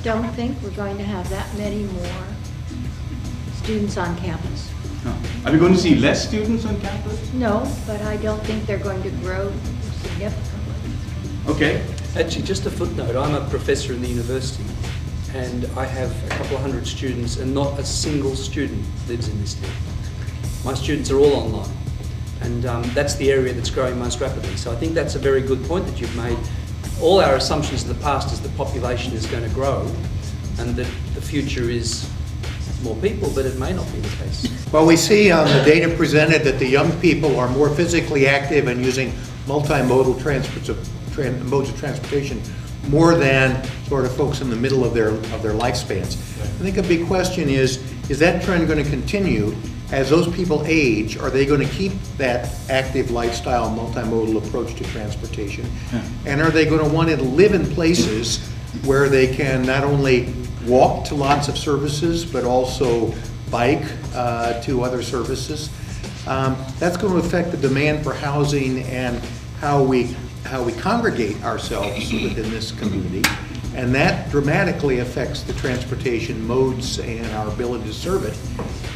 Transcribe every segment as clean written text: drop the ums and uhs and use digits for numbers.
don't think we're going to have that many more students on campus. No. Are we going to see less students on campus? No, but I don't think they're going to grow significantly. Okay. Actually, just a footnote, I'm a professor in the university and I have a couple of hundred students and not a single student lives in this town. My students are all online and that's the area that's growing most rapidly. So I think that's a very good point that you've made. All our assumptions in the past is the population is going to grow and that the future is more people, but it may not be the case. Well, we see on the data presented that the young people are more physically active and using multimodal modes of transportation more than sort of folks in the middle of their lifespans. I think a big question is that trend going to continue? As those people age, are they going to keep that active lifestyle, multimodal approach to transportation? Yeah. And are they going to want to live in places where they can not only walk to lots of services, but also bike to other services? That's going to affect the demand for housing and how we congregate ourselves within this community. And that dramatically affects the transportation modes and our ability to serve it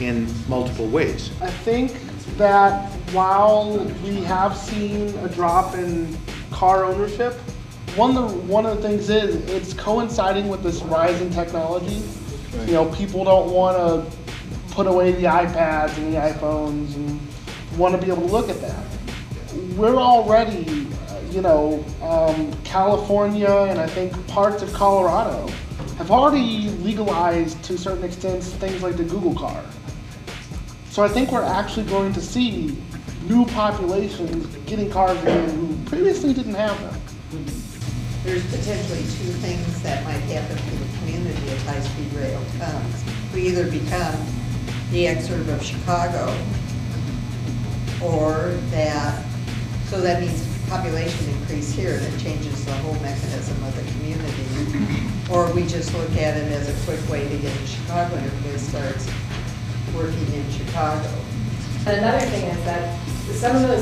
in multiple ways. I think that while we have seen a drop in car ownership, one of the things is it's coinciding with this rise in technology. You know, people don't want to put away the iPads and the iPhones and want to be able to look at that. We're already, California and I think parts of Colorado have already legalized to a certain extent things like the Google car. So I think we're actually going to see new populations getting cars again who previously didn't have them. There's potentially two things that might happen to the community if high-speed rail comes. We either become the exurb of Chicago, or so that means population increase here, and it changes the whole mechanism of the community. Or we just look at it as a quick way to get to Chicago and everybody starts working in Chicago. And another thing is that some of the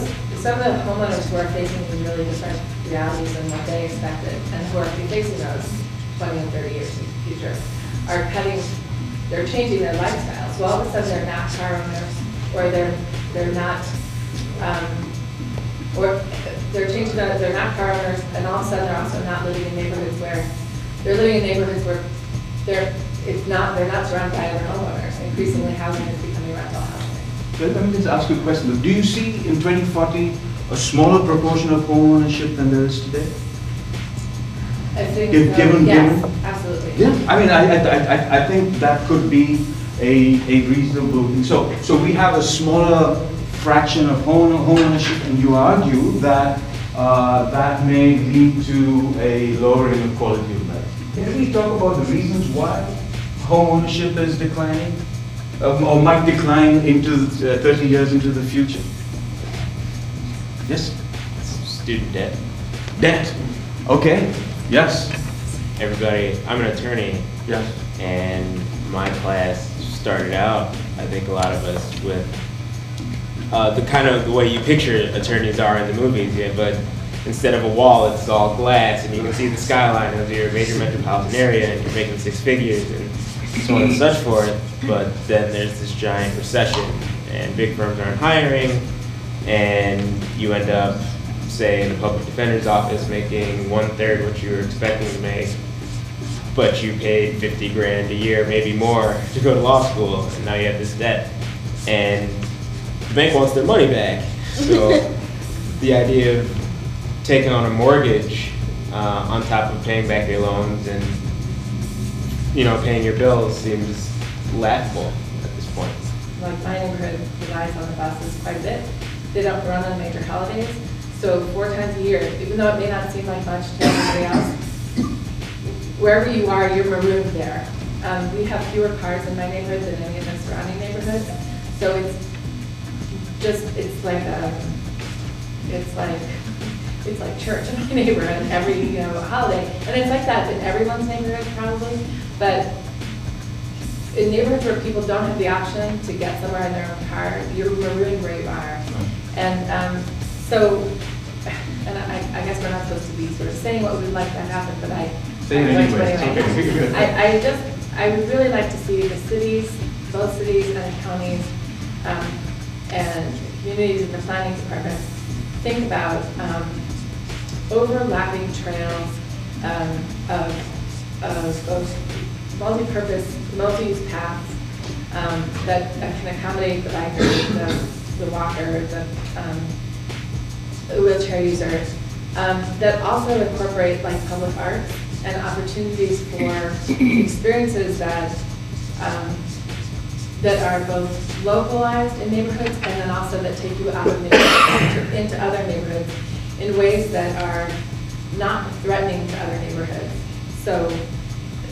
homeowners who are facing these really different realities than what they expected and who are facing those 20 and 30 years in the future they're changing their lifestyles. So all of a sudden they're not car owners, or they're not they're not car owners, and all of a sudden they're also not living in neighborhoods where they're not surrounded by other homeowners. Increasingly, housing is becoming rental housing. Let me just ask you a question. Do you see in 2040 a smaller proportion of home ownership than there is today? I think Given, yes, absolutely. Yeah, I mean, I think that could be a reasonable thing. So we have a smaller fraction of home ownership, and you argue that that may lead to a lowering of quality of life. Can we talk about the reasons why home ownership is declining, or might decline into 30 years into the future? Yes? Student debt. Debt. Okay. Yes. Everybody, I'm an attorney. Yes. And my class started out, I think a lot of us, with the way you picture attorneys are in the movies, yeah, but instead of a wall, it's all glass, and you can see the skyline of your major metropolitan area, and you're making six figures, and so on and such forth. But then there's this giant recession, and big firms aren't hiring, and you end up, say, in the public defender's office making 1/3 what you were expecting to make, but you paid 50 grand a year, maybe more, to go to law school, and now you have this debt, and the bank wants their money back. So the idea of taking on a mortgage on top of paying back your loans and paying your bills seems laughable at this point. Like my neighborhood relies on the buses quite a bit. They don't run on major holidays. So 4 times a year, even though it may not seem like much to everybody else, wherever you are, you're marooned there. We have fewer cars in my neighborhood than any of the surrounding neighborhoods. So it's like church in my neighborhood every holiday, and it's like that in everyone's neighborhood probably. But in neighborhoods where people don't have the option to get somewhere in their own car, you're marooned where you are. And I guess we're not supposed to be sort of saying what we would like to happen, but Say it anyway. 121. I would really like to see the cities, both cities and counties, and communities in the planning department think about overlapping trails of both multi-purpose, multi-use paths that can accommodate the biker, the walker, the wheelchair user, that also incorporate like public arts and opportunities for experiences that that are both localized in neighborhoods and then also that take you out of neighborhoods into other neighborhoods in ways that are not threatening to other neighborhoods. So,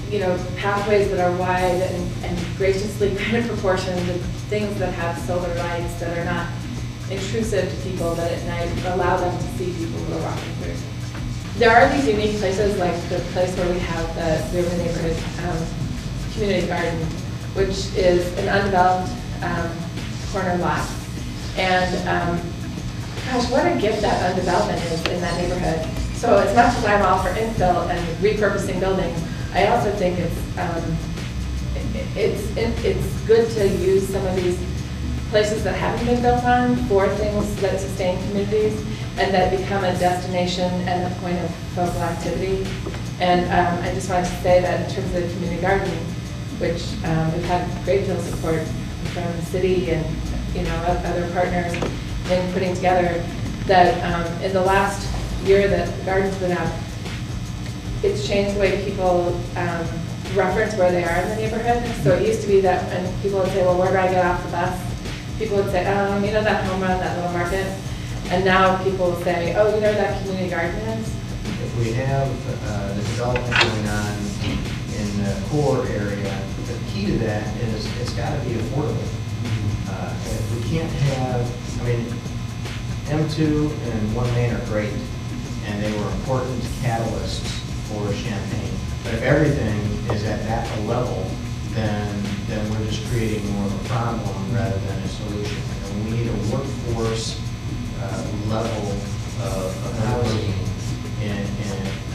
you know, pathways that are wide and graciously kind of proportioned, and things that have solar lights that are not intrusive to people, but at night allow them to see people who are walking through. There are these unique places, like the place where we have the Urban Neighborhood Community Garden, which is an undeveloped corner lot. And gosh, what a gift that undevelopment is in that neighborhood. So as much as I'm all for infill and repurposing buildings, I also think it's good to use some of these places that haven't been built on for things that sustain communities and that become a destination and a point of focal activity. And I just wanted to say that in terms of the community garden, which we've had a great deal of support from the city and other partners in putting together, that in the last year that the garden's been up, it's changed the way people reference where they are in the neighborhood. So it used to be that when people would say, well, where do I get off the bus? People would say, you know that home run, that little market? And now people will say, oh, you know where that community garden is? If we have the development going on in the core area, the key to that is it's got to be affordable. If we can't have, M2 and One Main are great, and they were important catalysts for Champaign. But if everything is at that level, then we're just creating more of a problem rather than a solution. And we need a workforce level of housing in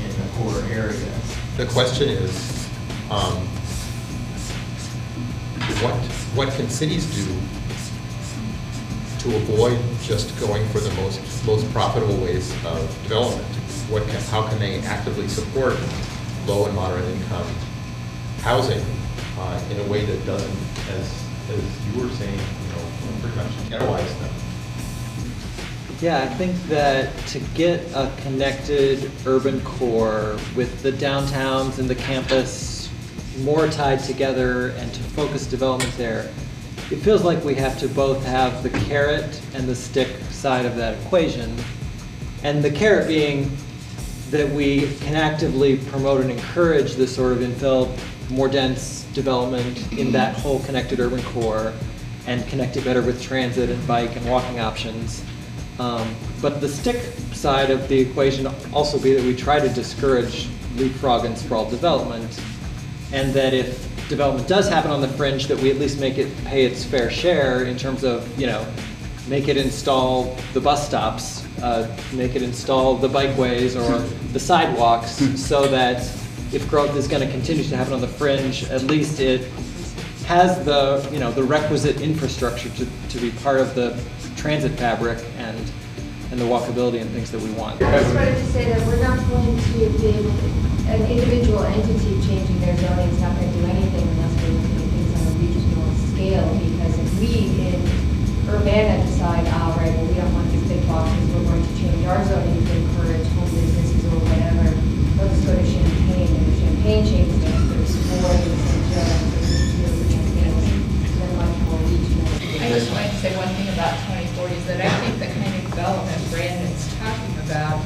the core area. The question is, what can cities do to avoid just going for the most profitable ways of development? How can they actively support low and moderate income housing in a way that doesn't, as you were saying, pretty much ghettoize them? Yeah, I think that to get a connected urban core with the downtowns and the campus more tied together and to focus development there, it feels like we have to both have the carrot and the stick side of that equation. And the carrot being that we can actively promote and encourage this sort of infill, more dense development in that whole connected urban core and connect it better with transit and bike and walking options. But the stick side of the equation also be that we try to discourage leapfrog and sprawl development, and that if development does happen on the fringe, that we at least make it pay its fair share in terms of, make it install the bus stops, make it install the bikeways or the sidewalks, so that if growth is going to continue to happen on the fringe, at least it has the, the requisite infrastructure to be part of the transit fabric and the walkability and things that we want. I just wanted to say that we're not going to be able to, an individual entity changing their zoning is not going to do anything unless we're looking at things on a regional scale, because if we in Urbana decide, right, well, we don't want these big boxes, we're going to change our zoning to encourage home businesses or whatever, let's go to Champaign, and if Champaign changes it, there's more than then much more regional. I just wanted to say one thing about 2040 is that I think the kind of development Brandon's talking about,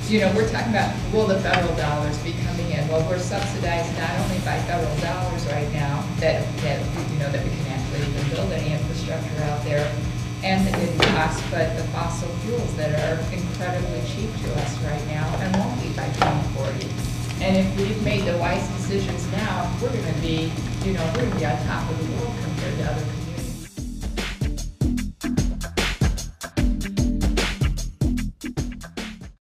we're talking about, will the federal dollars be coming in? Well, we're subsidized not only by federal dollars right now, that we can actually even build any infrastructure out there, and the hidden costs, but the fossil fuels that are incredibly cheap to us right now and won't be by 2040. And if we've made the wise decisions now, we're going to be, on top of the world compared to other countries.